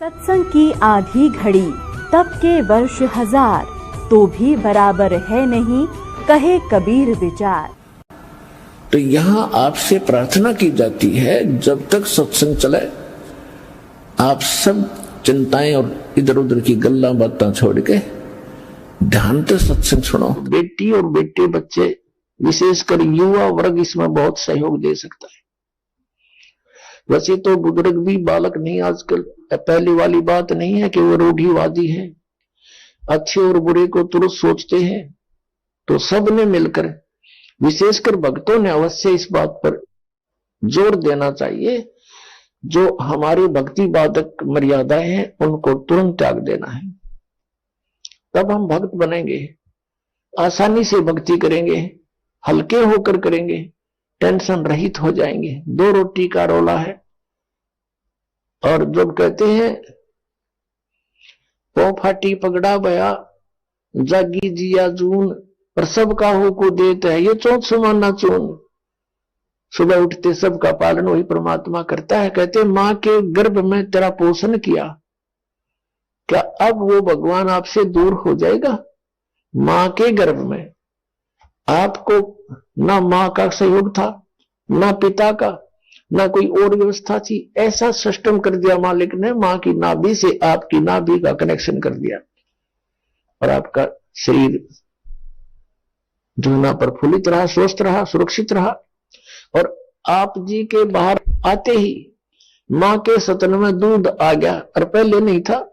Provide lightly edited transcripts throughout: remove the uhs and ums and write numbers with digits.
सत्संग की आधी घड़ी तब के वर्ष हजार, तो भी बराबर है नहीं कहे कबीर विचार। तो यहाँ आपसे प्रार्थना की जाती है, जब तक सत्संग चले आप सब चिंताएं और इधर उधर की गल्ला बातें छोड़ के ध्यान से सत्संग सुनो। बेटी और बेटे बच्चे, विशेषकर युवा वर्ग इसमें बहुत सहयोग दे सकता है। वैसे तो बुजुर्ग भी बालक नहीं, आजकल पहले वाली बात नहीं है कि वो रूढ़िवादी है, अच्छे और बुरे को तुरंत सोचते हैं। तो सबने मिलकर, विशेषकर भक्तों ने अवश्य इस बात पर जोर देना चाहिए, जो हमारी भक्ति बाधक मर्यादाएं हैं उनको तुरंत त्याग देना है। तब हम भक्त बनेंगे, आसानी से भक्ति करेंगे, हल्के होकर करेंगे, टेंशन रहित हो जाएंगे। दो रोटी का रोला है। और जब कहते हैं पौ फाटी पगड़ा बया जागी जिया जून, पर सबका हो को देते है ये चौथ सुमाना चून। सुबह उठते सबका पालन वही परमात्मा करता है। कहते मां के गर्भ में तेरा पोषण किया, क्या अब वो भगवान आपसे दूर हो जाएगा? मां के गर्भ में आपको ना मां का सहयोग था, ना पिता का, ना कोई और व्यवस्था थी। ऐसा सिस्टम कर दिया मालिक ने, मां की नाभि से आपकी नाभि का कनेक्शन कर दिया और आपका शरीर जो ना प्रफुल्लित रहा, स्वस्थ रहा, सुरक्षित रहा। और आप जी के बाहर आते ही मां के सतन में दूध आ गया और पहले नहीं था।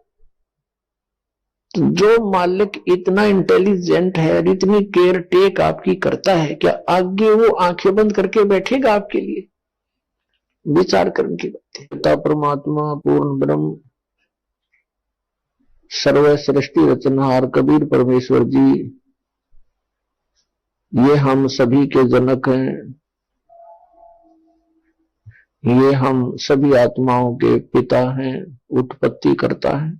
तो जो मालिक इतना इंटेलिजेंट है, इतनी केयर टेक आपकी करता है, क्या आगे वो आंखें बंद करके बैठेगा आपके लिए? विचार करने की बात है। पिता परमात्मा पूर्ण ब्रह्म सर्व सृष्टि रचनहार कबीर परमेश्वर जी, ये हम सभी के जनक हैं, ये हम सभी आत्माओं के पिता हैं, उत्पत्ति करता है।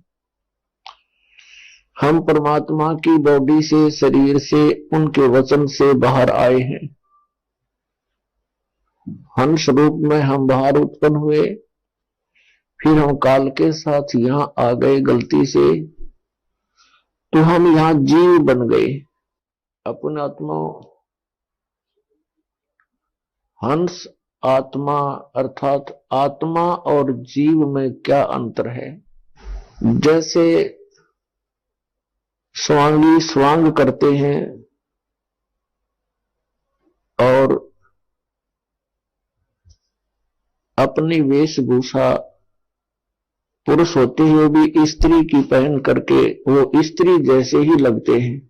हम परमात्मा की बॉडी से, शरीर से, उनके वचन से बाहर आए हैं। हंस रूप में हम बाहर उत्पन्न हुए, फिर हम काल के साथ यहां आ गए गलती से, तो हम यहां जीव बन गए। अपने आत्मा हंस आत्मा अर्थात आत्मा और जीव में क्या अंतर है? जैसे स्वांगी स्वांग करते हैं और अपनी वेशभूषा पुरुष होते हुए भी स्त्री की पहन करके वो स्त्री जैसे ही लगते हैं,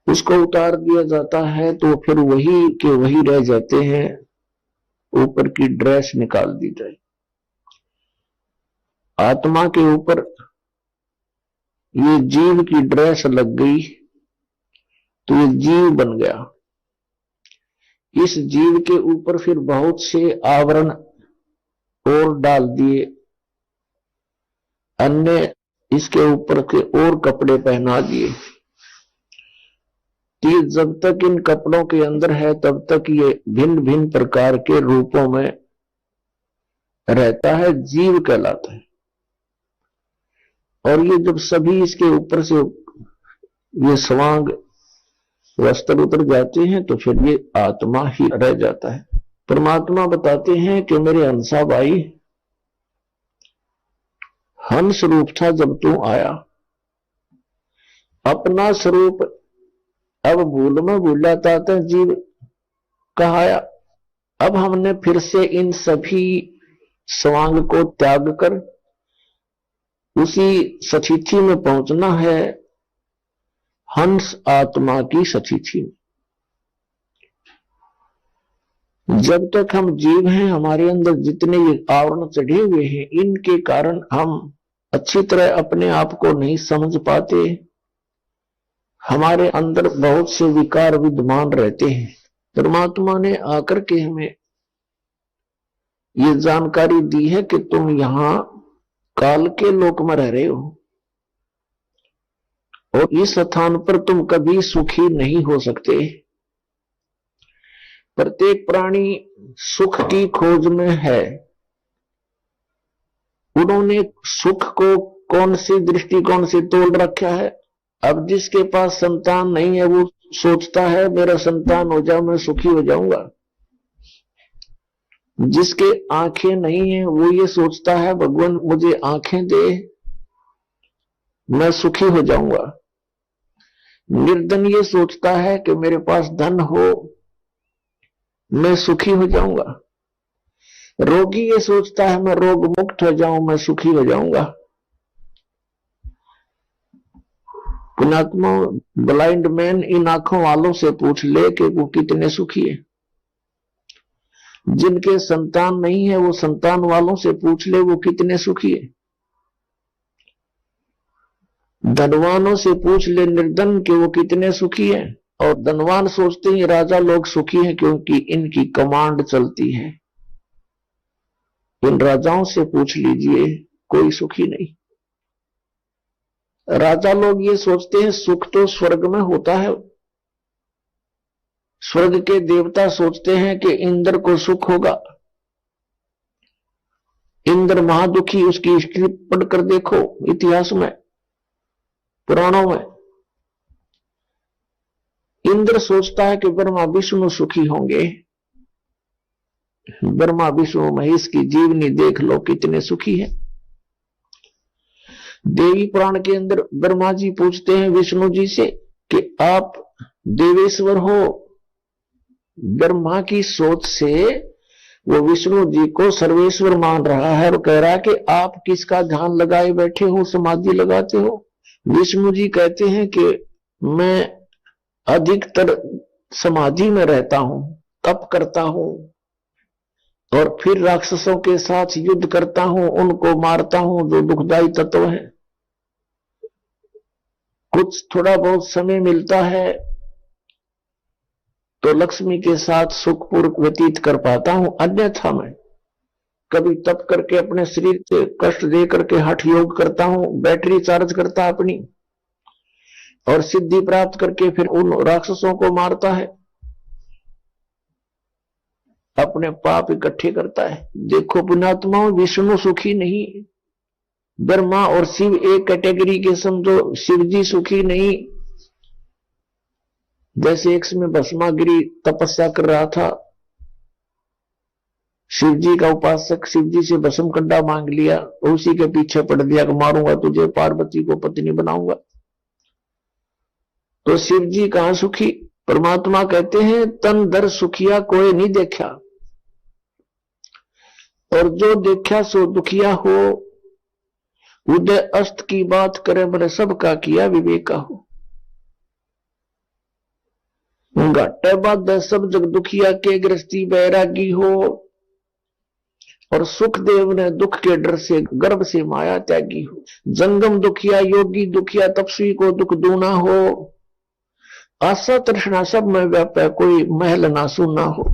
उसको उतार दिया जाता है तो फिर वही के वही रह जाते हैं, ऊपर की ड्रेस निकाल दी जाए। आत्मा के ऊपर ये जीव की ड्रेस लग गई तो ये जीव बन गया। इस जीव के ऊपर फिर बहुत से आवरण और डाल दिए, अन्य इसके ऊपर के और कपड़े पहना दिए। ये जब तक इन कपड़ों के अंदर है तब तक ये भिन्न भिन्न प्रकार के रूपों में रहता है, जीव कहलाता है। और ये जब सभी इसके ऊपर से ये स्वांग वस्त्र उतर जाते हैं तो फिर ये आत्मा ही रह जाता है। परमात्मा बताते हैं कि मेरे हंसा भाई, हंस रूप था जब तू आया, अपना स्वरूप अब भूल में भूला था जीव कहाया। अब हमने फिर से इन सभी स्वांग को त्याग कर उसी सतिथि में पहुंचना है, हंस आत्मा की सतिथि में। जब तक हम जीव हैं, हमारे अंदर जितने ये आवरण चढ़े हुए हैं, इनके कारण हम अच्छी तरह अपने आप को नहीं समझ पाते। हमारे अंदर बहुत से विकार विद्यमान रहते हैं। परमात्मा ने आकर के हमें ये जानकारी दी है कि तुम यहां काल के लोक में रह रहे हो और इस स्थान पर तुम कभी सुखी नहीं हो सकते। प्रत्येक प्राणी सुख की खोज में है, उन्होंने सुख को कौन से दृष्टिकोण से तोड़ रखा है। अब जिसके पास संतान नहीं है वो सोचता है मेरा संतान हो जाए मैं सुखी हो जाऊंगा। जिसके आंखें नहीं है वो ये सोचता है भगवान मुझे आंखें दे मैं सुखी हो जाऊंगा। निर्धन ये सोचता है कि मेरे पास धन हो मैं सुखी हो जाऊंगा। रोगी ये सोचता है मैं रोग मुक्त हो जाऊं मैं सुखी हो जाऊंगा। पुण्यात्मा ब्लाइंड मैन इन आंखों वालों से पूछ ले कि वो कितने सुखी है। जिनके संतान नहीं है वो संतान वालों से पूछ ले वो कितने सुखी है। धनवानों से पूछ ले निर्धन के वो कितने सुखी है। और धनवान सोचते हैं राजा लोग सुखी हैं क्योंकि इनकी कमांड चलती है। इन राजाओं से पूछ लीजिए कोई सुखी नहीं। राजा लोग ये सोचते हैं सुख तो स्वर्ग में होता है। स्वर्ग के देवता सोचते हैं कि इंद्र को सुख होगा। इंद्र महादुखी उसकी हिस्ट्री पढ़कर देखो इतिहास में पुराणों में। इंद्र सोचता है कि ब्रह्मा विष्णु सुखी होंगे। ब्रह्मा विष्णु महेश की जीवनी देख लो कितने सुखी है। देवी पुराण के अंदर ब्रह्मा जी पूछते हैं विष्णु जी से कि आप देवेश्वर हो। ब्रह्मा की सोच से वो विष्णु जी को सर्वेश्वर मान रहा है और कह रहा है कि आप किसका ध्यान लगाए बैठे हो समाधि लगाते हो। विष्णु जी कहते हैं कि मैं अधिकतर समाधि में रहता हूं तप करता हूं और फिर राक्षसों के साथ युद्ध करता हूं उनको मारता हूं जो दुखदाई तत्व है। कुछ थोड़ा बहुत समय मिलता है तो लक्ष्मी के साथ सुखपूर्वक व्यतीत कर पाता हूं। अन्यथा मैं कभी तप करके अपने शरीर से कष्ट दे करके हठ योग करता हूं बैटरी चार्ज करता अपनी और सिद्धि प्राप्त करके फिर उन राक्षसों को मारता है अपने पाप इकट्ठे करता है। देखो पुण्यात्माओं विष्णु सुखी नहीं। ब्रह्मा और शिव एक कैटेगरी के समझो। शिव जी सुखी नहीं। जैसे एक समय भस्मागिरी तपस्या कर रहा था शिव जी का उपासक शिव जी से भस्म कंडा मांग लिया उसी के पीछे पड़ दिया कि मारूंगा तुझे पार्वती को पत्नी बनाऊंगा। तो शिव जी कहां सुखी। परमात्मा कहते हैं तन दर सुखिया कोई नहीं देखा और जो देखा सो दुखिया हो। उदय अस्त की बात करे मैंने सबका किया विवेका हो। घाटे बाद सब जग दुखिया के गृहस्थी बैरागी हो और सुखदेव ने दुख के डर से गर्भ से माया त्यागी हो। जंगम दुखिया योगी दुखिया तपस्वी को दुख दूना हो। आशा तृष्णा सब में व्यापै कोई महल ना सुना हो।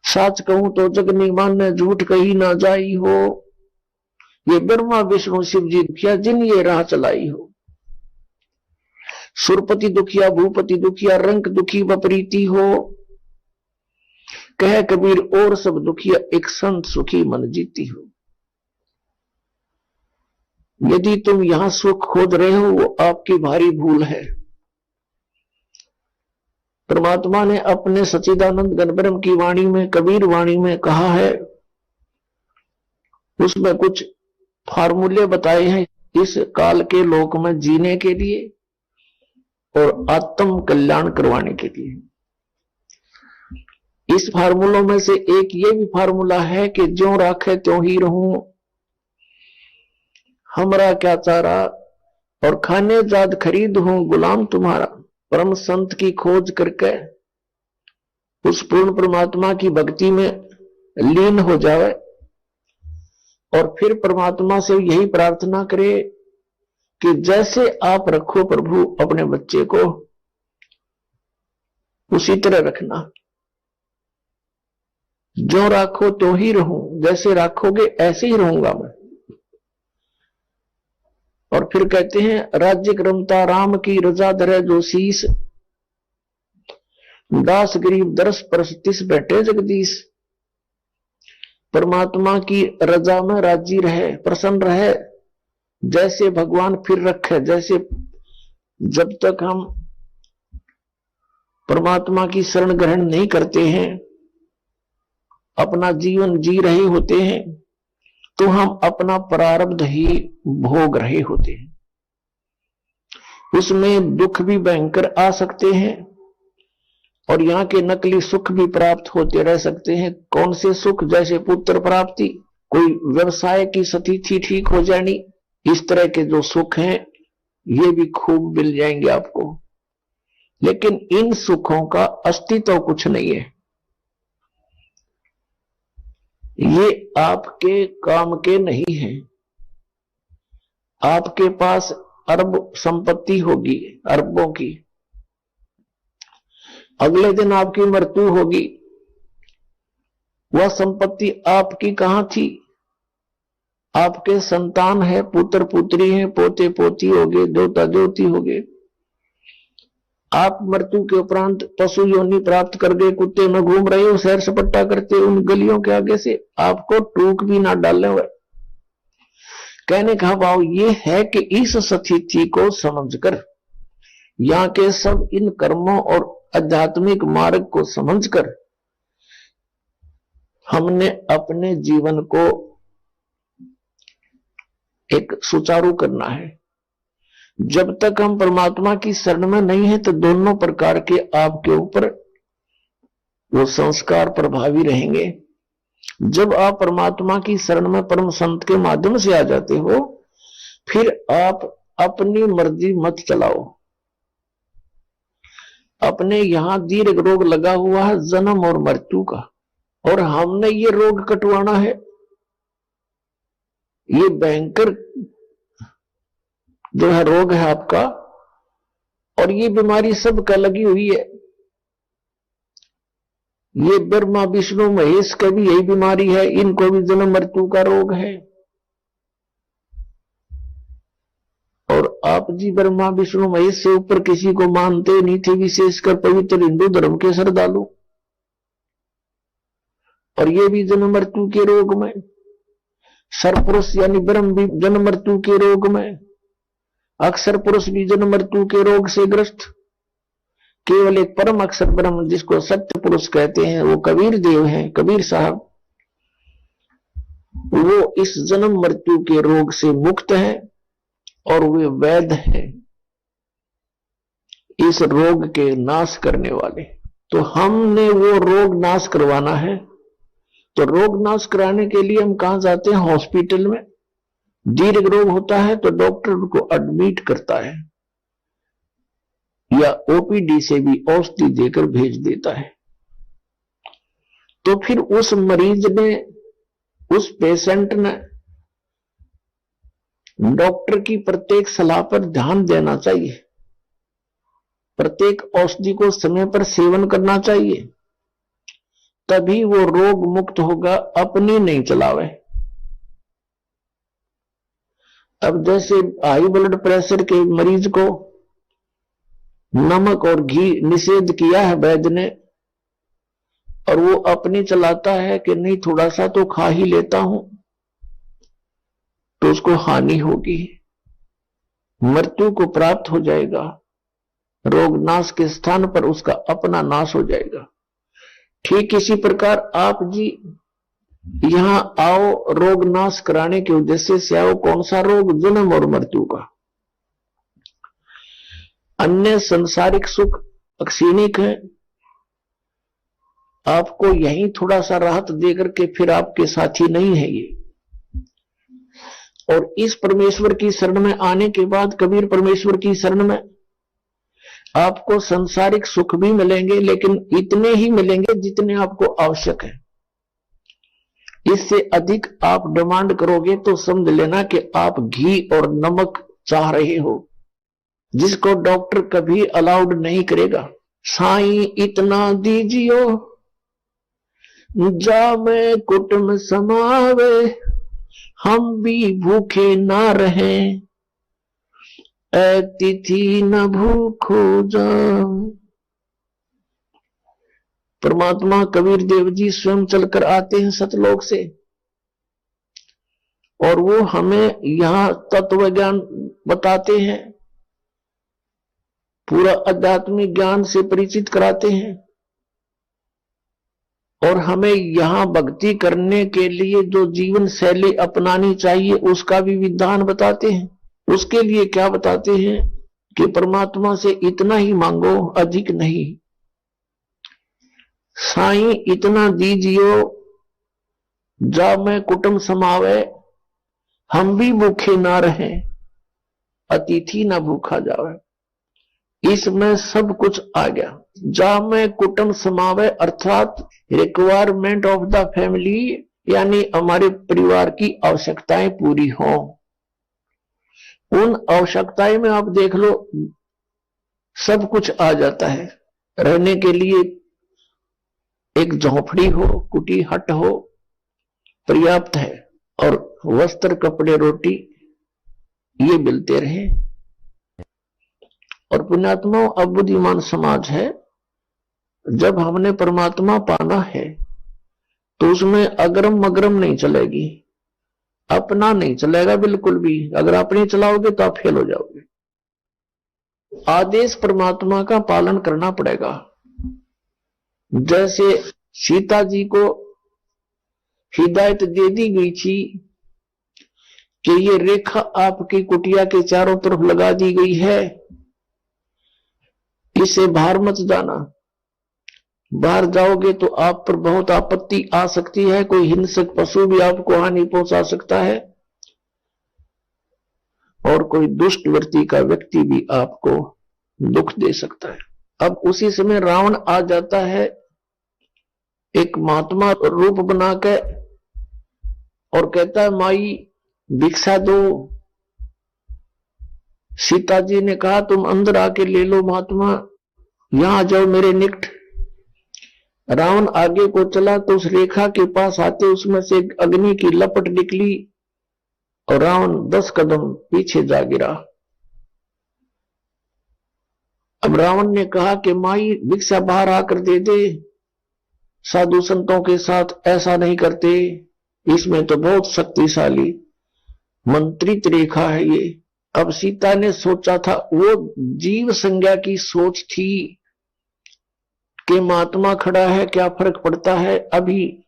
साच कहूं तो जग नहीं माने झूठ कही ना जाई हो। ये ब्रह्मा विष्णु शिव जी दुखिया जिन ये राह चलाई हो। सुरपति दुखिया भूपति दुखिया रंक दुखी वपरीति हो। कह कबीर और सब दुखिया एक संत सुखी मन जीती हो। यदि तुम यहां सुख खोज रहे हो वो आपकी भारी भूल है। परमात्मा ने अपने सच्चिदानंद गणब्रह्म की वाणी में कबीर वाणी में कहा है उसमें कुछ फार्मूले बताए हैं इस काल के लोक में जीने के लिए और आत्म कल्याण करवाने के लिए। इस फार्मूलों में से एक ये भी फार्मूला है कि ज्यों राखे त्यों ही रहूं हमरा क्या चारा और खाने जाद खरीद हूं गुलाम तुम्हारा। परम संत की खोज करके उस पूर्ण परमात्मा की भक्ति में लीन हो जाए और फिर परमात्मा से यही प्रार्थना करे कि जैसे आप रखो प्रभु अपने बच्चे को उसी तरह रखना। जो राखो तो ही रहूं जैसे राखोगे ऐसे ही रहूंगा मैं। और फिर कहते हैं राज्य क्रमता राम की रजा धरे जो शीस दास गरीब दरस परस तिस बैठे जगदीश। परमात्मा की रजा में राजी रहे, प्रसन्न रहे, जैसे भगवान फिर रखे। जैसे जब तक हम परमात्मा की शरण ग्रहण नहीं करते हैं, अपना जीवन जी रहे होते हैं, तो हम अपना प्रारब्ध ही भोग रहे होते हैं। उसमें दुख भी भयंकर आ सकते हैं और यहाँ के नकली सुख भी प्राप्त होते रह सकते हैं। कौन से सुख? जैसे पुत्र प्राप्ति, कोई व्यवसाय की स्थिति ठीक हो जानी, इस तरह के जो सुख हैं ये भी खूब मिल जाएंगे आपको। लेकिन इन सुखों का अस्तित्व कुछ नहीं है, ये आपके काम के नहीं है। आपके पास अरब संपत्ति होगी, अरबों की, अगले दिन आपकी मृत्यु होगी, वह संपत्ति आपकी कहां थी? आपके संतान है, पुत्र पुत्री है, पोते पोती होगे, देवता देवती होगे। आप मृत्यु के उपरांत पशु योनि प्राप्त कर गए, कुत्ते में घूम रहे हो, सैर सपट्टा करते उन गलियों के आगे से, आपको टूक भी ना डालने हुए। कहने का भाव ये है कि इस स्थिति को समझकर, यहाँ के सब इन कर्मों और आध्यात्मिक मार्ग को समझकर हमने अपने जीवन को एक सुचारू करना है। जब तक हम परमात्मा की शरण में नहीं है तो दोनों प्रकार के आपके ऊपर वो संस्कार प्रभावी रहेंगे। जब आप परमात्मा की शरण में परम संत के माध्यम से आ जाते हो, फिर आप अपनी मर्जी मत चलाओ। अपने यहां दीर्घ रोग लगा हुआ है जन्म और मृत्यु का, और हमने ये रोग कटवाना है। ये भयंकर जो है रोग है आपका, और ये बीमारी सबका लगी हुई है। ये ब्रह्मा विष्णु महेश का भी यही बीमारी है, इनको भी जन्म मृत्यु का रोग है। और आप जी ब्रह्मा विष्णु महेश से ऊपर किसी को मानते नहीं थे, विशेषकर पवित्र हिंदू धर्म के श्रद्धालु, और ये भी जन्म मृत्यु के रोग में। सरपुरुष यानी ब्रह्म भी जन्म मृत्यु के रोग में, अक्षर पुरुष भी जन्म मृत्यु के रोग से ग्रस्त। केवल एक परम अक्षर ब्रह्म जिसको सत्य पुरुष कहते हैं, वो कबीर देव हैं, कबीर साहब, वो इस जन्म मृत्यु के रोग से मुक्त हैं और वे वैद्य हैं, इस रोग के नाश करने वाले। तो हमने वो रोग नाश करवाना है, तो रोग नाश कराने के लिए हम कहां जाते हैं? हॉस्पिटल में। दीर्घ रोग होता है तो डॉक्टर उनको एडमिट करता है या ओपीडी से भी औषधि देकर भेज देता है। तो फिर उस मरीज ने, उस पेशेंट ने डॉक्टर की प्रत्येक सलाह पर ध्यान देना चाहिए, प्रत्येक औषधि को समय पर सेवन करना चाहिए, तभी वो रोग मुक्त होगा, अपनी नहीं चलावे। अब जैसे हाई ब्लड प्रेशर के मरीज को नमक और घी निषेध किया है वैद्य ने, और वो अपनी चलाता है कि नहीं थोड़ा सा तो खा ही लेता हूं, तो उसको हानि होगी, मृत्यु को प्राप्त हो जाएगा। रोग नाश के स्थान पर उसका अपना नाश हो जाएगा। ठीक इसी प्रकार आप जी यहां आओ रोग नाश कराने के उद्देश्य से आओ। कौन सा रोग? जन्म और मृत्यु का। अन्य संसारिक सुख अक्षीणिक है, आपको यहीं थोड़ा सा राहत देकर के फिर आपके साथी नहीं है ये। और इस परमेश्वर की शरण में आने के बाद, कबीर परमेश्वर की शरण में, आपको संसारिक सुख भी मिलेंगे, लेकिन इतने ही मिलेंगे जितने आपको आवश्यक है। इससे अधिक आप डिमांड करोगे तो समझ लेना कि आप घी और नमक चाह रहे हो, जिसको डॉक्टर कभी अलाउड नहीं करेगा। साईं इतना दीजियो जावे कुटुंब समावे, हम भी भूखे ना रहें, ऐ तिथि न भूखो जाओ। परमात्मा कबीर देव जी स्वयं चलकर आते हैं सतलोक से, और वो हमें यहाँ तत्व ज्ञान बताते हैं, पूरा आध्यात्मिक ज्ञान से परिचित कराते हैं, और हमें यहाँ भक्ति करने के लिए जो जीवन शैली अपनानी चाहिए उसका भी विधान बताते हैं। उसके लिए क्या बताते हैं कि परमात्मा से इतना ही मांगो, अधिक नहीं। साईं इतना दीजियो जा मैं कुटुंब समावे, हम भी भूखे ना रहे, अतिथि ना भूखा जावे। इसमें सब कुछ आ गया। जा में कुटुंब समावे अर्थात रिक्वायरमेंट ऑफ द फैमिली, यानी हमारे परिवार की आवश्यकताएं पूरी हों। उन आवश्यकताएं में आप देख लो सब कुछ आ जाता है। रहने के लिए एक झोपड़ी हो, कुटी हट हो, पर्याप्त है, और वस्त्र कपड़े रोटी ये मिलते रहे। और पुण्यात्मा अब बुद्धिमान समाज है, जब हमने परमात्मा पाना है तो उसमें अगरम मगरम नहीं चलेगी, अपना नहीं चलेगा बिल्कुल भी। अगर अपने चलाओगे तो आप फेल हो जाओगे। आदेश परमात्मा का पालन करना पड़ेगा। जैसे सीता जी को हिदायत दे दी गई थी कि ये रेखा आपकी कुटिया के चारों तरफ लगा दी गई है, इसे बाहर मत जाना, बाहर जाओगे तो आप पर बहुत आपत्ति आ सकती है, कोई हिंसक पशु भी आपको हानि पहुंचा सकता है, और कोई दुष्ट वृत्ति का व्यक्ति भी आपको दुख दे सकता है। अब उसी समय रावण आ जाता है एक महात्मा रूप बना के और कहता है माई भिक्षा दो। सीता जी ने कहा तुम अंदर आके ले लो महात्मा, यहां जाओ मेरे निकट। रावण आगे को चला तो उस रेखा के पास आते उसमें से अग्नि की लपट निकली और रावण 10 कदम पीछे जा गिरा। अब रावण ने कहा कि माई भिक्षा बाहर आकर दे दे, साधु संतों के साथ ऐसा नहीं करते, इसमें तो बहुत शक्तिशाली मंत्रित रेखा है ये। अब सीता ने सोचा था, वो जीव संज्ञा की सोच थी कि महात्मा खड़ा है क्या फर्क पड़ता है, अभी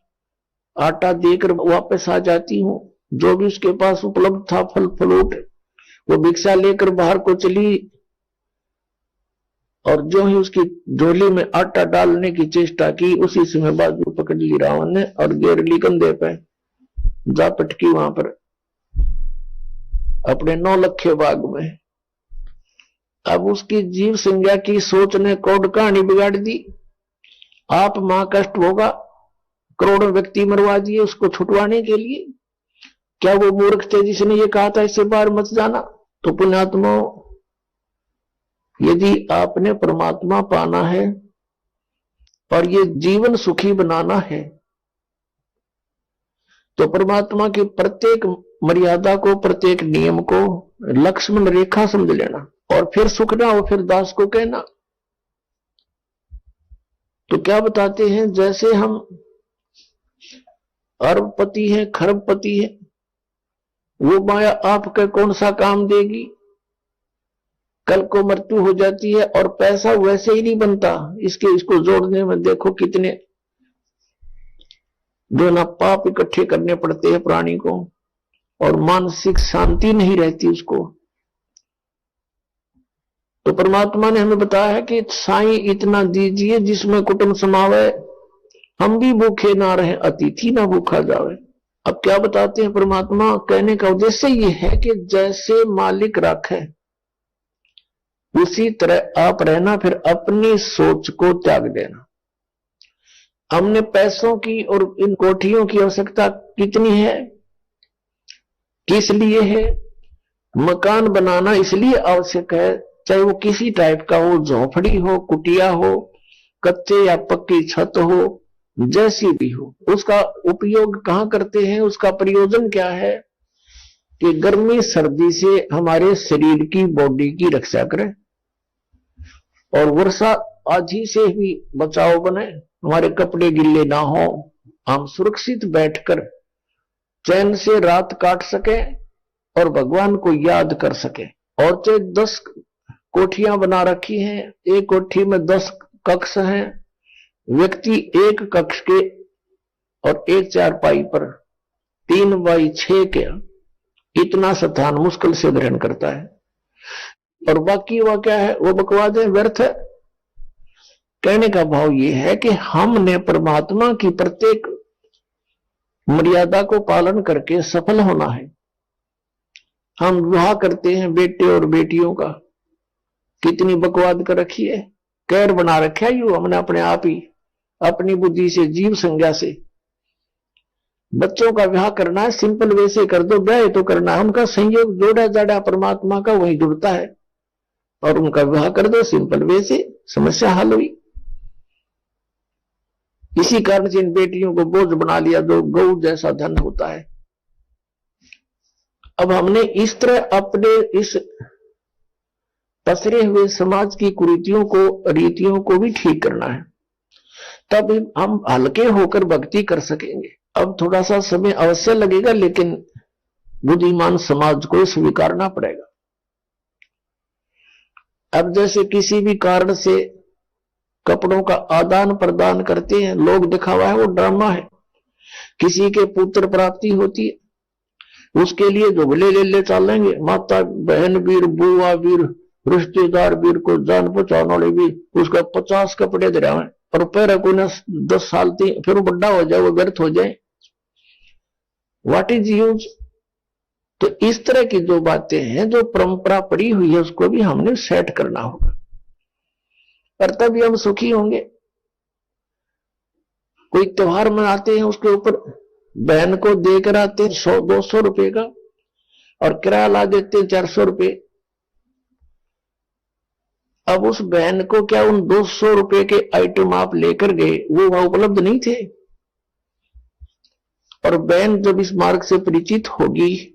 आटा देकर वापस आ जाती हूं। जो भी उसके पास उपलब्ध था फल फ्रूट वो भिक्षा लेकर बाहर को चली, और जो ही उसकी झोली में आटा डालने की चेष्टा की उसी समय बाजू पकड़ ली रावण ने और गिर ली कंधे पे, जा पटकी वहां पर अपने 9 लखे बाग में। अब उसकी जीव संज्ञा की सोच ने कोड कहानी बिगाड़ दी। आप मां कष्ट होगा, करोड़ों व्यक्ति मरवा दिए उसको छुटवाने के लिए। क्या वो मूर्ख थे जिसने ये कहा था इससे बाहर मत जाना? तो पुण्यात्मा, यदि आपने परमात्मा पाना है और ये जीवन सुखी बनाना है तो परमात्मा की प्रत्येक मर्यादा को, प्रत्येक नियम को लक्ष्मण रेखा समझ लेना, और फिर सुख ना हो फिर दास को कहना। तो क्या बताते हैं, जैसे हम अरबपति हैं, खरबपति हैं, वो माया आपका कौन सा काम देगी? कल को मृत्यु हो जाती है और पैसा वैसे ही नहीं बनता, इसको जोड़ने में देखो कितने जो ना पाप इकट्ठे करने पड़ते हैं प्राणी को, और मानसिक शांति नहीं रहती उसको। तो परमात्मा ने हमें बताया है कि साईं इतना दीजिए जिसमें कुटुंब समावे, हम भी भूखे ना रहे, अतिथि ना भूखा जावे। अब क्या बताते हैं परमात्मा? कहने का उद्देश्य ये है कि जैसे मालिक राखे उसी तरह आप रहना, फिर अपनी सोच को त्याग देना। हमने पैसों की और इन कोठियों की आवश्यकता कितनी है, किस लिए है? मकान बनाना इसलिए आवश्यक है, चाहे वो किसी टाइप का हो, झोपड़ी हो, कुटिया हो, कच्चे या पक्की छत हो, जैसी भी हो। उसका उपयोग कहां करते हैं, उसका प्रयोजन क्या है कि गर्मी सर्दी से हमारे शरीर की, बॉडी की रक्षा करें, और वर्षा आधी से भी बचाव बने, हमारे कपड़े गिल्ले ना हो, हम सुरक्षित बैठकर चैन से रात काट सके और भगवान को याद कर सके। और तो 10 कोठियां बना रखी हैं, एक कोठी में 10 कक्ष हैं, व्यक्ति एक कक्ष के और एक चारपाई पर 3x6 के इतना स्थान मुश्किल से ग्रहण करता है। और बाकी वह क्या है, वो बकवाद है, व्यर्थ है। कहने का भाव ये है कि हमने परमात्मा की प्रत्येक मर्यादा को पालन करके सफल होना है। हम विवाह करते हैं बेटे और बेटियों का, कितनी बकवाद कर रखी है, कैर बना रखा है यू हमने अपने आप ही, अपनी बुद्धि से, जीव संज्ञा से। बच्चों का विवाह करना है, सिंपल वे से कर दो, ब्याह तो करना है, उनका संयोग जोड़ा जाड़ा परमात्मा का वही जुड़ता है, और उनका विवाह कर दो सिंपल वे से, समस्या हल हुई। इसी कारण से इन बेटियों को बोझ बना लिया जो गौ जैसा धन होता है। अब हमने इस तरह अपने इस पसरे हुए समाज की कुरीतियों को, रीतियों को भी ठीक करना है, तब हम हल्के होकर भक्ति कर सकेंगे। अब थोड़ा सा समय अवश्य लगेगा, लेकिन बुद्धिमान समाज को स्वीकारना पड़ेगा। अब जैसे किसी भी कारण से कपड़ों का आदान प्रदान करते हैं, लोग दिखावा है, वो ड्रामा है। किसी के पुत्र प्राप्ति होती है, उसके लिए झुगले ले चलेंगे, माता बहन वीर, बुआ वीर, रिश्तेदार वीर को जान पहचान वाले भी, उसका 50 कपड़े दे रहे हैं, और पैर को 10 साल फिर वो बड़ा हो जाए, वो व्यर्थ हो जाए, व्हाट इज यूज। तो इस तरह की जो बातें हैं, जो परंपरा पड़ी हुई है, उसको भी हमने सेट करना होगा, पर तभी हम सुखी होंगे। कोई त्योहार मनाते हैं, उसके ऊपर बहन को देकर आते हैं 100-200 रुपए का, और किराया ला देते हैं 400 रुपए। अब उस बहन को क्या उन 200 रुपए के आइटम आप लेकर गए, वो वहां उपलब्ध नहीं थे? और बहन जब इस मार्ग से परिचित होगी,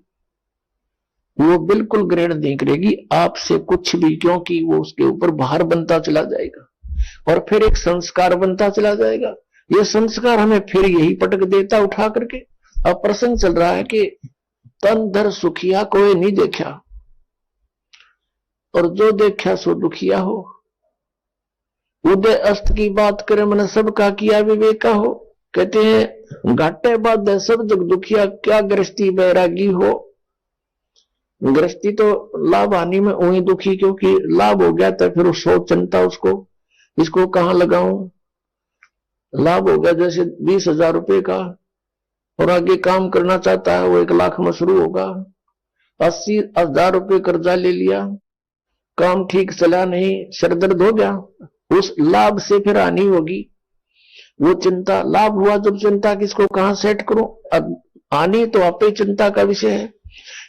वो बिल्कुल ग्रहण नहीं करेगी आपसे कुछ भी, क्योंकि वो उसके ऊपर भार बनता चला जाएगा, और फिर एक संस्कार बनता चला जाएगा। ये संस्कार हमें फिर यही पटक देता उठा करके। अब प्रसंग चल रहा है कि तन धर सुखिया कोई नहीं देखा, और जो देखा सो दुखिया हो। उदय अस्त की बात करे, मैंने सबका किया विवेका हो। कहते हैं घाटे बाद सब जग दुखिया, क्या गृहस्थी बैरागी हो। गृहस्थी तो लाभ हानि में वही दुखी, क्योंकि लाभ हो गया तो फिर सोच चिंता उसको, इसको कहां लगाऊं। लाभ हो गया जैसे 20,000 रुपए का, और आगे काम करना चाहता है वो 1 लाख में शुरू होगा। 80,000 रुपए कर्जा ले लिया, काम ठीक चला नहीं, सरदर्द हो गया, उस लाभ से फिर हानि होगी। वो चिंता, लाभ हुआ जब चिंता किसको कहां सेट करूं। अब हानि तो आपे चिंता का विषय है।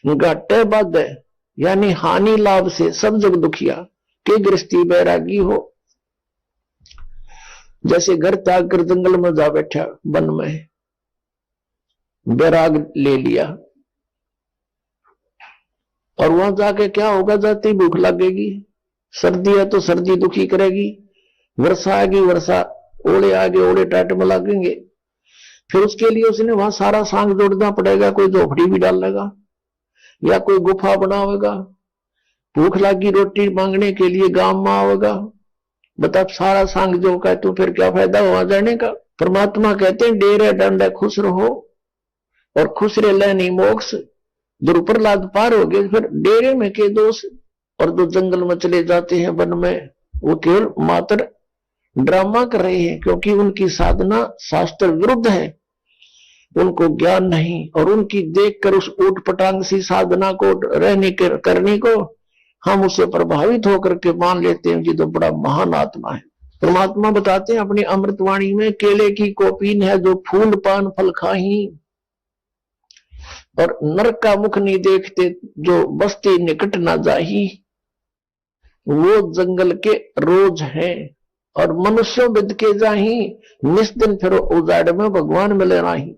घाटे बाद है, यानी हानि लाभ से सब जग दुखिया, के गृहस्थी बैरागी हो। जैसे घर त्याग कर जंगल में जा बैठा, वन में बैराग ले लिया, और वहां जाके क्या होगा, जाती भूख लगेगी, सर्दी है तो सर्दी दुखी करेगी, वर्षा आएगी वर्षा, ओले आगे ओले टाट में लगेंगे। फिर उसके लिए उसने वहां सारा सांग जोड़ना पड़ेगा, कोई झोपड़ी भी डालेगा या कोई गुफा बनावेगा। भूख लगी रोटी मांगने के लिए गांव में आवेगा, बता सारा सांग जो का, तो फिर क्या फायदा वहां जाने का। परमात्मा कहते हैं डेरे डंडे खुश रहो, और खुश रह नहीं मोक्ष। जब प्रहलाद पार हो गए, फिर डेरे में के दोष। और जो जंगल में चले जाते हैं वन में, वो केवल मात्र ड्रामा कर रहे हैं, क्योंकि उनकी साधना शास्त्र विरुद्ध है, उनको ज्ञान नहीं। और उनकी देखकर उस ऊट पटांग सी साधना को रहने के करने को हम उससे प्रभावित होकर के मान लेते हैं कि तो बड़ा महान आत्मा है। परमात्मा बताते हैं अपनी अमृतवाणी में, केले की कोपीन है जो फूल पान फल खाही, और नरक का मुख नहीं देखते जो बस्ती निकट ना जाही। वो जंगल के रोज हैं, और मनुष्यों विद के जाही, निस्दिन फिर उजाड़ में भगवान मिले नाही।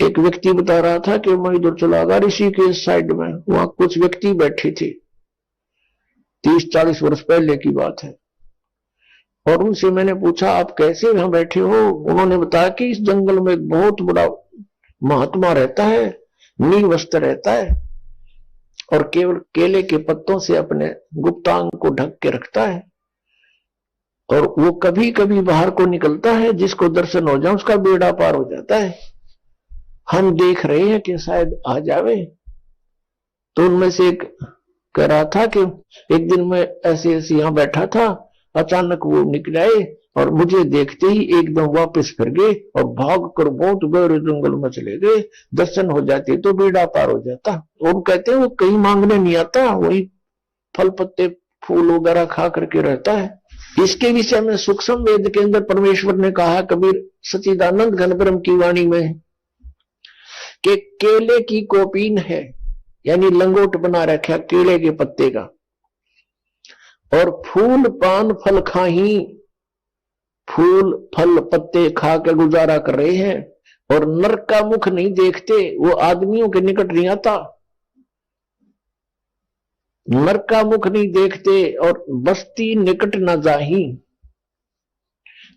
एक व्यक्ति बता रहा था कि मैं इधर चला गया ऋषिकेश साइड में, वहां कुछ व्यक्ति बैठे थे, 30-40 वर्ष पहले की बात है। और उनसे मैंने पूछा आप कैसे वहां बैठे हो। उन्होंने बताया कि इस जंगल में एक बहुत बड़ा महात्मा रहता है, नीवस्त्र रहता है और केवल केले के पत्तों से अपने गुप्तांग को ढक के रखता है, और वो कभी कभी बाहर को निकलता है, जिसको दर्शन हो जाए उसका बेड़ा पार हो जाता है। हम देख रहे हैं कि शायद आ जावे। तो उनमें से एक कह रहा था कि एक दिन मैं ऐसे ऐसे यहां बैठा था, अचानक वो निकल आए और मुझे देखते ही एकदम वापस फिर गए और भाग कर बहुत गहरे जंगल में चले गए। दर्शन हो जाते तो बेड़ा पार हो जाता। और कहते हैं वो कहीं मांगने नहीं आता, वही फल पत्ते फूल वगैरह खा करके रहता है। इसके विषय में सूक्ष्म वेद के अंदर परमेश्वर ने कहा, कबीर सच्चिदानंद घन ब्रह्म की वाणी में, कि केले की कोपीन है, यानी लंगोट बना रखा केले के पत्ते का, और फूल पान फल खाही, फूल फल पत्ते खा के गुजारा कर रहे हैं, और नरक का मुख नहीं देखते, वो आदमियों के निकट नहीं आता, नरक का मुख नहीं देखते, और बस्ती निकट न जाही,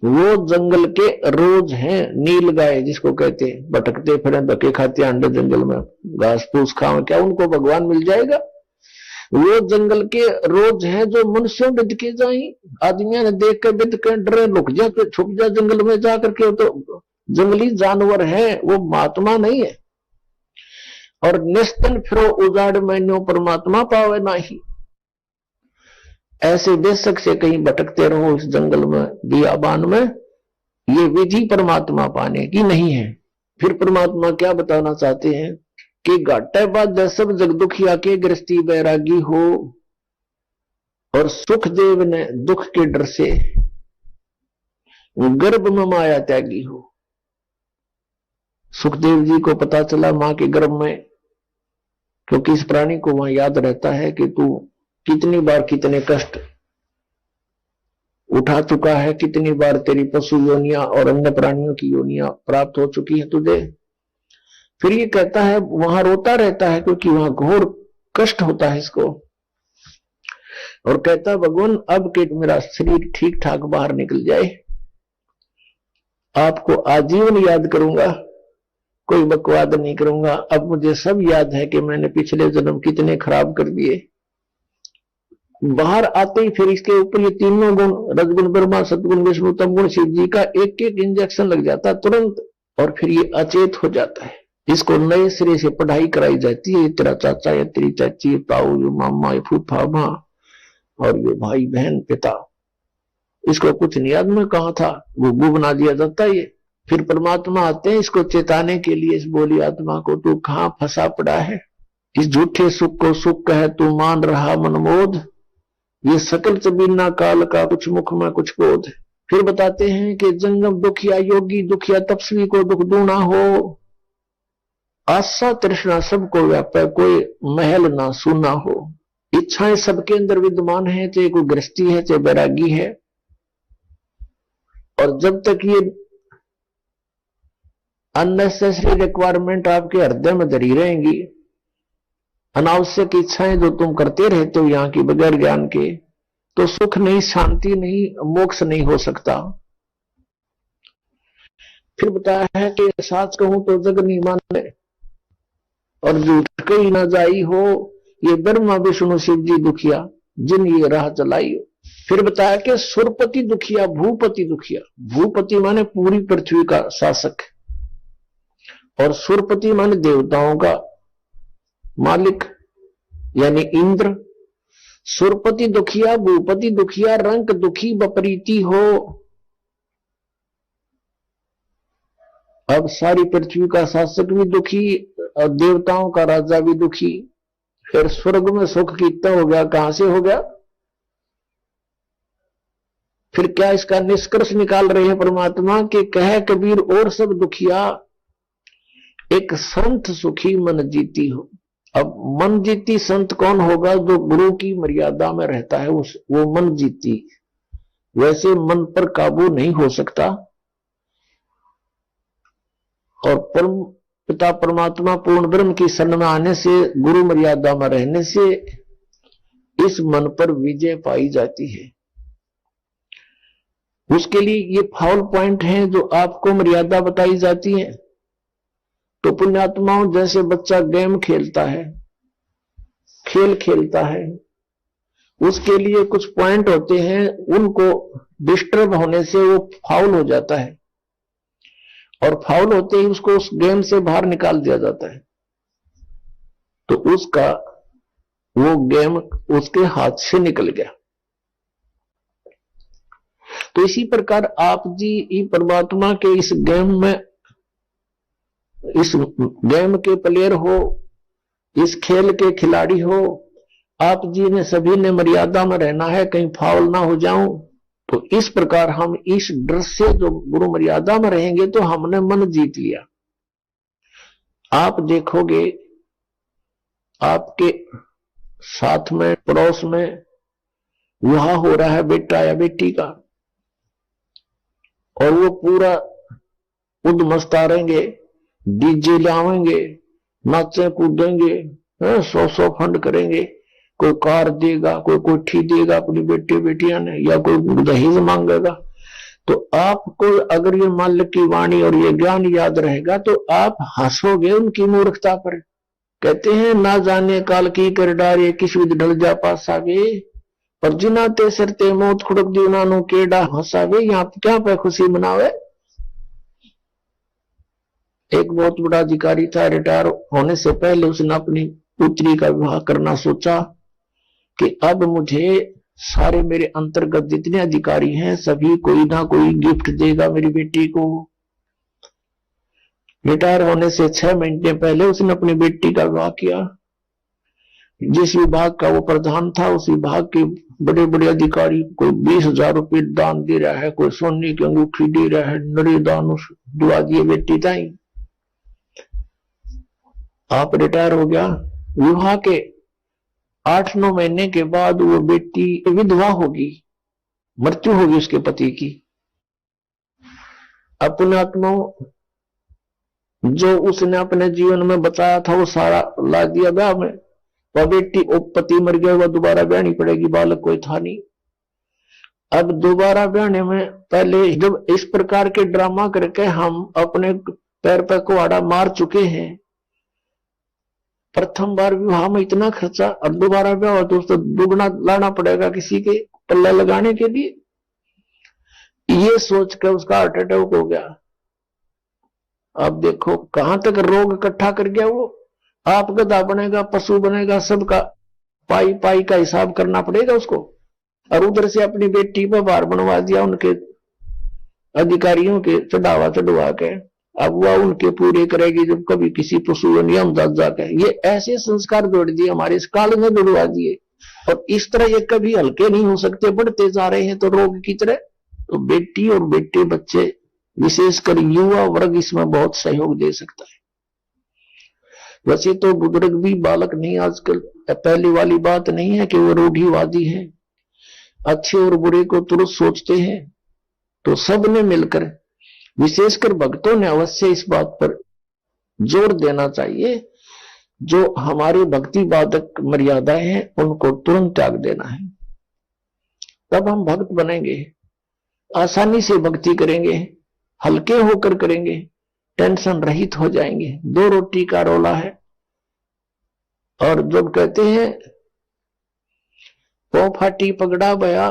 वो जंगल के रोज हैं, नील गाय जिसको कहते हैं, भटकते फिरे धक्के खाते अंडे जंगल में, घास फूस खाओ, क्या उनको भगवान मिल जाएगा? वो जंगल के रोज हैं जो मनुष्यों बिद के जाए, आदमियों ने देख कर बिद के डरे, लुक जा, छुप जा जंगल में जाकर के, तो जंगली जानवर है, वो महात्मा नहीं है। और निस्तन फिरो उजाड़ मैन्यो परमात्मा पावे नाही, ऐसे बेशक से कहीं भटकते रहो इस जंगल में बियाबान में, ये विधि परमात्मा पाने की नहीं है। फिर परमात्मा क्या बताना चाहते हैं कि घाटे बाद सब जग दुखिया के गृहस्थी बैरागी हो, और सुखदेव ने दुख के डर से गर्भ में माया त्यागी हो। सुखदेव जी को पता चला मां के गर्भ में, क्योंकि इस प्राणी को वहां याद रहता है कि तू कितनी बार कितने कष्ट उठा चुका है, कितनी बार तेरी पशु योनिया और अन्य प्राणियों की योनिया प्राप्त हो चुकी है तुझे। फिर ये कहता है, वहां रोता रहता है क्योंकि वहां घोर कष्ट होता है इसको, और कहता है भगवान अब के मेरा शरीर ठीक ठाक बाहर निकल जाए, आपको आजीवन याद करूंगा, कोई बकवाद नहीं करूंगा। अब मुझे सब याद है कि मैंने पिछले जन्म कितने खराब कर दिए। बाहर आते ही फिर इसके ऊपर ये तीनों गुण, रजगुण ब्रह्मा, सतगुण विष्णु, तमगुण शिव जी का एक एक इंजेक्शन लग जाता है तुरंत, और फिर ये अचेत हो जाता है। इसको नए सिरे से पढ़ाई कराई जाती है, तेरा चाचा या तेरी चाची, ये ताऊ, ये मामा, ये फूफा माँ, और ये भाई बहन पिता, इसको कुछ नहीं याद में कहा था, वो बना दिया जाता है ये। फिर परमात्मा आते हैं इसको चेताने के लिए, इस बोली आत्मा को, तू कहां फंसा पड़ा है, इस झूठे सुख को सुख कहे तू मान रहा मनमोद, ये सकल चबीना काल का कुछ मुख में कुछ बोध। फिर बताते हैं कि जंगम दुखिया योगी दुखिया तपस्वी को दुख दूना हो, आशा तृष्णा सबको व्यापे, कोई महल ना सुना हो। इच्छाएं सबके अंदर विद्यमान है, चाहे कोई गृहस्थी है चाहे बैरागी है, और जब तक ये अननेसेसरी रिक्वायरमेंट आपके हृदय में धरी रहेंगी, अनावश्यक इच्छाएं जो तुम करते रहते हो यहां की बगैर ज्ञान के, तो सुख नहीं, शांति नहीं, मोक्ष नहीं हो सकता। फिर बताया है कि साच कहूं तो जग नहीं माने, और झूठ कही ना जाई हो, ये ब्रह्मा विष्णु शिव जी दुखिया जिन ये राह चलाई हो। फिर बताया कि सुरपति दुखिया भूपति दुखिया, भूपति माने पूरी पृथ्वी का शासक, और सुरपति माने देवताओं का मालिक यानी इंद्र। सुरपति दुखिया भूपति दुखिया, रंक दुखी बपरीति हो। अब सारी पृथ्वी का शासक भी दुखी और देवताओं का राजा भी दुखी। फिर स्वर्ग में सुख कितना हो गया, कहां से हो गया? फिर क्या इसका निष्कर्ष निकाल रहे हैं परमात्मा के, कहे कबीर और सब दुखिया, एक संत सुखी मन जीती हो। अब मन जीती संत कौन होगा? जो गुरु की मर्यादा में रहता है वो मन जीती। वैसे मन पर काबू नहीं हो सकता, और परम पिता परमात्मा पूर्ण ब्रह्म की शरण में आने से, गुरु मर्यादा में रहने से इस मन पर विजय पाई जाती है। उसके लिए ये फाउल पॉइंट हैं जो आपको मर्यादा बताई जाती है। तो पुण्यात्माओं, जैसे बच्चा गेम खेलता है, खेल खेलता है, उसके लिए कुछ पॉइंट होते हैं, उनको डिस्टर्ब होने से वो फाउल हो जाता है, और फाउल होते ही उसको उस गेम से बाहर निकाल दिया जाता है, तो उसका वो गेम उसके हाथ से निकल गया। तो इसी प्रकार आप जी परमात्मा के इस गेम में, इस गेम के प्लेयर हो, इस खेल के खिलाड़ी हो, आप जी ने सभी ने मर्यादा में रहना है, कहीं फाउल ना हो जाऊं। तो इस प्रकार हम इस डर से जो गुरु मर्यादा में रहेंगे तो हमने मन जीत लिया। आप देखोगे आपके साथ में पड़ोस में विवाह हो रहा है बेटा या बेटी का, और वो पूरा उद्मस्ता रहेंगे, डीजे लावेंगे, नाचे कूदेंगे, 100 फंड करेंगे, कोई कार देगा, कोई कोठी देगा अपनी बेटी बेटियां ने, या कोई दहेज मांगेगा। तो आपको अगर ये माल्य की वाणी और ये ज्ञान याद रहेगा तो आप हंसोगे उनकी मूर्खता पर। कहते हैं ना जाने काल की कर डारे, किस विध ढल जा पासावे, पर जिना ते सिर ते मौत खुड़क दी उन्होंने केड़ा हंसावे। यहाँ क्या पे खुशी मनावे। एक बहुत बड़ा अधिकारी था, रिटायर होने से पहले उसने अपनी पुत्री का विवाह करना सोचा कि अब मुझे सारे मेरे अंतर्गत जितने अधिकारी हैं सभी कोई ना कोई गिफ्ट देगा मेरी बेटी को। रिटायर होने से 6 महीने पहले उसने अपनी बेटी का विवाह किया। जिस विभाग का वो प्रधान था उस विभाग के बड़े बड़े अधिकारी, कोई 20,000 रुपये दान दे रहा है, कोई सोने की अंगूठी दे रहा है, नरे दान दुआ दिए बेटी ताई। आप रिटायर हो गया, विवाह के 8-9 महीने के बाद वो बेटी विधवा होगी, मृत्यु होगी उसके पति की। अपने आत्माओं जो उसने अपने जीवन में बताया था वो सारा ला दिया ब्याह में। वह बेटी पति मर गया, वह दोबारा ब्याहनी पड़ेगी, बालक कोई था नहीं। अब दोबारा ब्याहने में पहले जब इस प्रकार के ड्रामा करके हम अपने पैर पर कुहाड़ा मार चुके हैं, प्रथम बार विवाह में इतना खर्चा, अब दोबारा ब्याह तो उसको दुगना लाना पड़ेगा किसी के पल्ला लगाने के लिए। ये सोच कर उसका हार्ट अटैक हो गया। अब देखो कहां तक रोग इकट्ठा कर गया वो। आप गधा बनेगा, पशु बनेगा, सबका पाई पाई का हिसाब करना पड़ेगा उसको। और उधर से अपनी बेटी पर भार बनवा दिया उनके अधिकारियों के चढ़ावा चढ़वा के। अब वह उनके पूरे करेगी जब कभी किसी पशु नियम जाके। ये ऐसे संस्कार जोड़ दिए हमारे इस काल में, जुड़वा दिए। और इस तरह ये कभी हल्के नहीं हो सकते, बढ़ते जा रहे हैं तो रोग की तरह। तो बेटी और बेटे बच्चे, विशेषकर युवा वर्ग इसमें बहुत सहयोग दे सकता है। वैसे तो बुजुर्ग भी बालक नहीं आजकल, पहले वाली बात नहीं है कि वो रूढ़िवादी है, अच्छे और बुरे को तुरंत सोचते हैं। तो सबने मिलकर, विशेषकर भक्तों ने अवश्य इस बात पर जोर देना चाहिए, जो हमारी भक्ति बाधक मर्यादाएं हैं उनको तुरंत त्याग देना है। तब हम भक्त बनेंगे, आसानी से भक्ति करेंगे, हल्के होकर करेंगे, टेंशन रहित हो जाएंगे। 2 रोटी का रोला है। और जब कहते हैं पौ फाटी पगड़ा बया,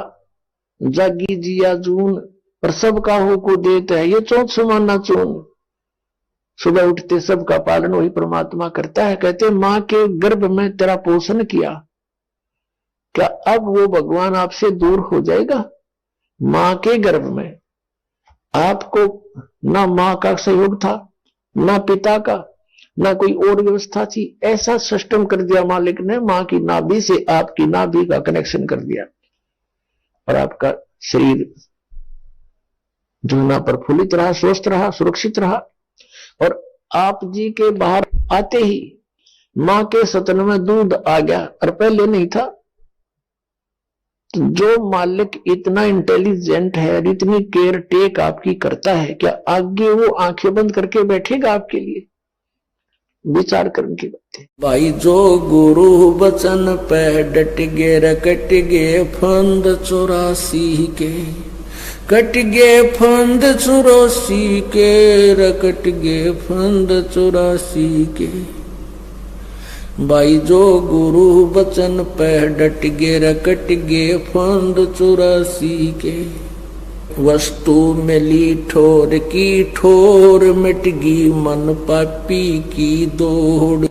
जागी जिया जून, पर सबका हो को देता है ये चौथ समाना चून। सुबह उठते सबका पालन वही परमात्मा करता है। कहते मां के गर्भ में तेरा पोषण किया, क्या अब वो भगवान आपसे दूर हो जाएगा? मां के गर्भ में आपको ना मां का सहयोग था, ना पिता का, ना कोई और व्यवस्था थी। ऐसा सिस्टम कर दिया मालिक ने, मां की नाभि से आपकी नाभि का कनेक्शन कर दिया, और आपका शरीर जो ना प्रफुल्लित रहा, स्वस्थ रहा, सुरक्षित रहा। और आप जी के बाहर आते ही मां के सतन में दूध आ गया, और पहले नहीं था। जो मालिक इतना इंटेलिजेंट है, इतनी केयर टेक आपकी करता है, क्या आगे वो आंखें बंद करके बैठेगा आपके लिए? विचार करने की बात है भाई। जो गुरु वचन पे डट गे रकट गे फंद 84 के, कट गए फंद 84 के, रकट गए फंद 84 के। भाई जो गुरु बचन पे डट गे, रकट गे फंद 84 के। वस्तु मिली ठोर की ठोर, मिट गई मन पापी की दौड़।